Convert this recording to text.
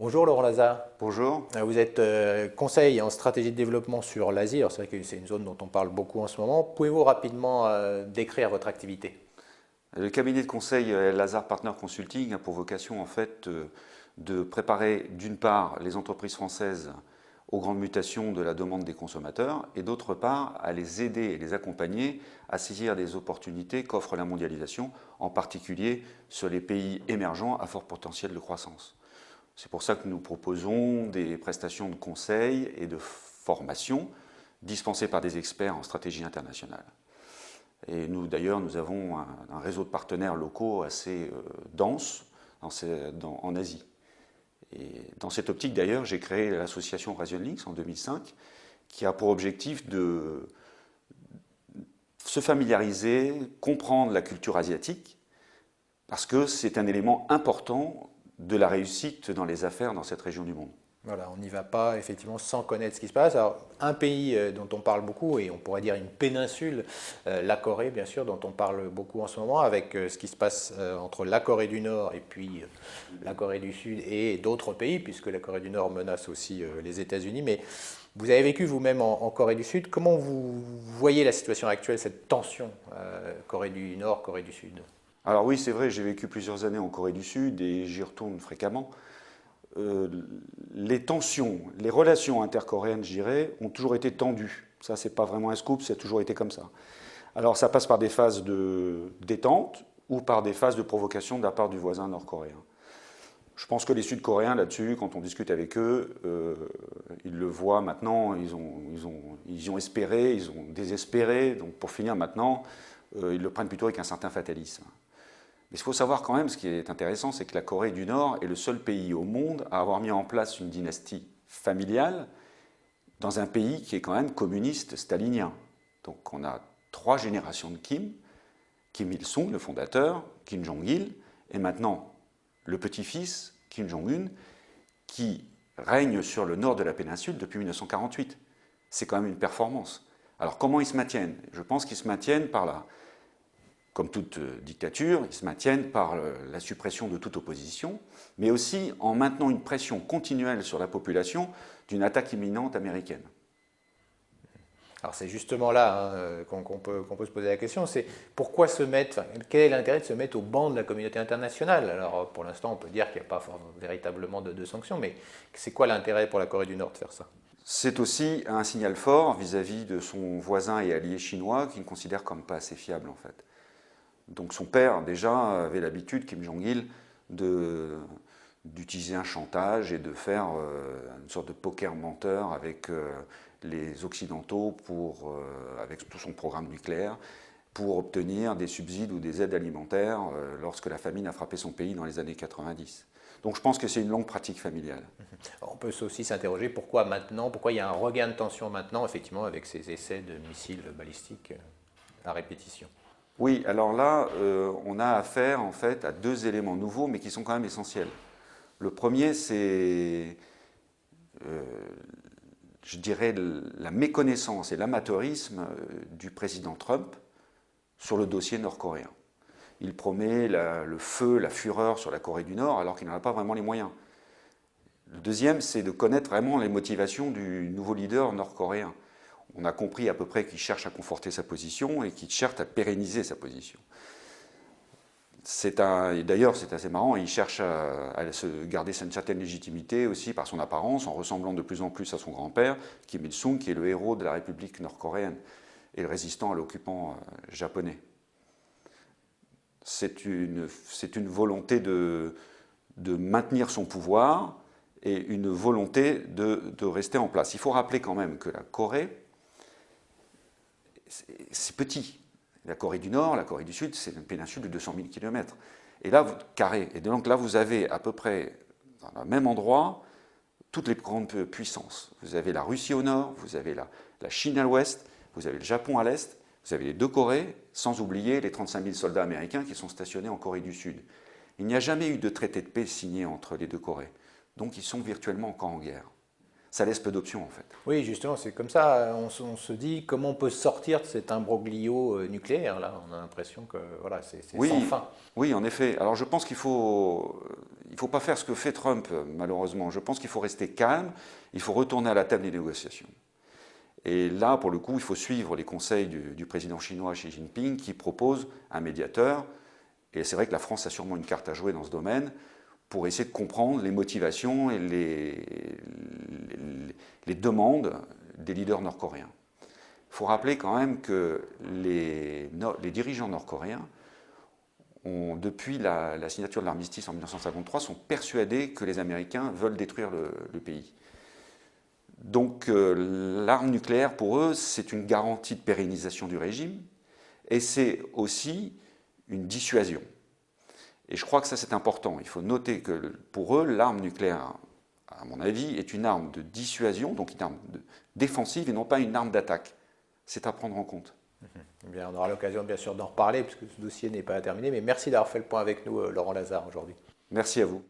Bonjour Laurent Lazare. Bonjour. Vous êtes conseil en stratégie de développement sur l'Asie. Alors c'est vrai que c'est une zone dont on parle beaucoup en ce moment. Pouvez-vous rapidement décrire votre activité? Le cabinet de conseil Lazare Partner Consulting a pour vocation en fait de préparer d'une part les entreprises françaises aux grandes mutations de la demande des consommateurs et d'autre part à les aider et les accompagner à saisir des opportunités qu'offre la mondialisation, en particulier sur les pays émergents à fort potentiel de croissance. C'est pour ça que nous proposons des prestations de conseil et de formation dispensées par des experts en stratégie internationale. Et nous, d'ailleurs, nous avons un réseau de partenaires locaux assez dense en Asie. Et dans cette optique, d'ailleurs, j'ai créé l'association Eurasian Links en 2005, qui a pour objectif de se familiariser, comprendre la culture asiatique, parce que c'est un élément important de la réussite dans les affaires dans cette région du monde. Voilà, on n'y va pas effectivement sans connaître ce qui se passe. Alors, un pays dont on parle beaucoup, et on pourrait dire une péninsule, la Corée bien sûr, dont on parle beaucoup en ce moment, avec ce qui se passe entre la Corée du Nord et puis la Corée du Sud et d'autres pays, puisque la Corée du Nord menace aussi les États-Unis. Mais vous avez vécu vous-même en Corée du Sud. Comment vous voyez la situation actuelle, cette tension Corée du Nord, Corée du Sud? Alors oui, c'est vrai, j'ai vécu plusieurs années en Corée du Sud et j'y retourne fréquemment. Euh, les tensions, les relations intercoréennes, je dirais, ont toujours été tendues. Ça, c'est pas vraiment un scoop, ça a toujours été comme ça. Alors, ça passe par des phases de détente ou par des phases de provocation de la part du voisin nord-coréen. Je pense que les Sud-Coréens, là-dessus, quand on discute avec eux, ils le voient maintenant, ils ont espéré, ils ont désespéré. Donc, pour finir maintenant, ils le prennent plutôt avec un certain fatalisme. Mais il faut savoir quand même, ce qui est intéressant, c'est que la Corée du Nord est le seul pays au monde à avoir mis en place une dynastie familiale dans un pays qui est quand même communiste stalinien. Donc on a trois générations de Kim, Kim Il-sung, le fondateur, Kim Jong-il, et maintenant le petit-fils, Kim Jong-un, qui règne sur le nord de la péninsule depuis 1948. C'est quand même une performance. Alors comment ils se maintiennent? Je pense qu'ils se maintiennent par la, comme toute dictature, ils se maintiennent par la suppression de toute opposition, mais aussi en maintenant une pression continuelle sur la population d'une attaque imminente américaine. Alors c'est justement là qu'on peut se poser la question, c'est pourquoi se mettre, enfin, quel est l'intérêt de se mettre au banc de la communauté internationale? Alors pour l'instant on peut dire qu'il n'y a pas véritablement de sanctions, mais c'est quoi l'intérêt pour la Corée du Nord de faire ça? C'est aussi un signal fort vis-à-vis de son voisin et allié chinois qu'il considère comme pas assez fiable en fait. Donc son père déjà avait l'habitude, Kim Jong-il, d'utiliser un chantage et de faire une sorte de poker menteur avec les Occidentaux avec tout son programme nucléaire pour obtenir des subsides ou des aides alimentaires lorsque la famine a frappé son pays dans les années 90. Donc je pense que c'est une longue pratique familiale. On peut aussi s'interroger pourquoi maintenant, pourquoi il y a un regain de tension maintenant, effectivement, avec ces essais de missiles balistiques à répétition. Oui, alors là, on a affaire en fait à deux éléments nouveaux, mais qui sont quand même essentiels. Le premier, c'est, euh, je dirais, la méconnaissance et l'amateurisme du président Trump sur le dossier nord-coréen. Il promet le feu, la fureur sur la Corée du Nord, alors qu'il n'en a pas vraiment les moyens. Le deuxième, c'est de connaître vraiment les motivations du nouveau leader nord-coréen. On a compris à peu près qu'il cherche à conforter sa position et qu'il cherche à pérenniser sa position. D'ailleurs, c'est assez marrant, il cherche à se garder une certaine légitimité aussi par son apparence, en ressemblant de plus en plus à son grand-père, Kim Il-sung, qui est le héros de la République nord-coréenne et le résistant à l'occupant japonais. C'est une volonté de maintenir son pouvoir et une volonté de rester en place. Il faut rappeler quand même que la Corée, c'est petit. La Corée du Nord, la Corée du Sud, c'est une péninsule de 200 000 km. Et là, carré. Et donc là, vous avez à peu près, dans le même endroit, toutes les grandes puissances. Vous avez la Russie au nord, vous avez la Chine à l'ouest, vous avez le Japon à l'est, vous avez les deux Corées, sans oublier les 35 000 soldats américains qui sont stationnés en Corée du Sud. Il n'y a jamais eu de traité de paix signé entre les deux Corées. Donc ils sont virtuellement encore en guerre. ça laisse peu d'options en fait. Oui, justement, c'est comme ça. On se dit comment on peut sortir de cet imbroglio nucléaire. Là, on a l'impression que voilà, c'est sans Oui, fin. oui, en effet. Alors je pense il faut pas faire ce que fait Trump, malheureusement. Je pense qu'il faut rester calme, il faut retourner à la table des négociations. Et là, pour le coup, il faut suivre les conseils du président chinois Xi Jinping qui propose un médiateur. Et c'est vrai que la France a sûrement une carte à jouer dans ce domaine pour essayer de comprendre les motivations et les demandes des leaders nord-coréens. Il faut rappeler quand même que les dirigeants nord-coréens, depuis la signature de l'armistice en 1953, sont persuadés que les Américains veulent détruire le pays. Donc l'arme nucléaire, pour eux, c'est une garantie de pérennisation du régime et c'est aussi une dissuasion. Et je crois que ça, c'est important. Il faut noter que pour eux, l'arme nucléaire, à mon avis, est une arme de dissuasion, donc une arme défensive et non pas une arme d'attaque. C'est à prendre en compte. Eh bien, on aura l'occasion, bien sûr, d'en reparler, puisque ce dossier n'est pas terminé. Mais merci d'avoir fait le point avec nous, Laurent Lazare, aujourd'hui. Merci à vous.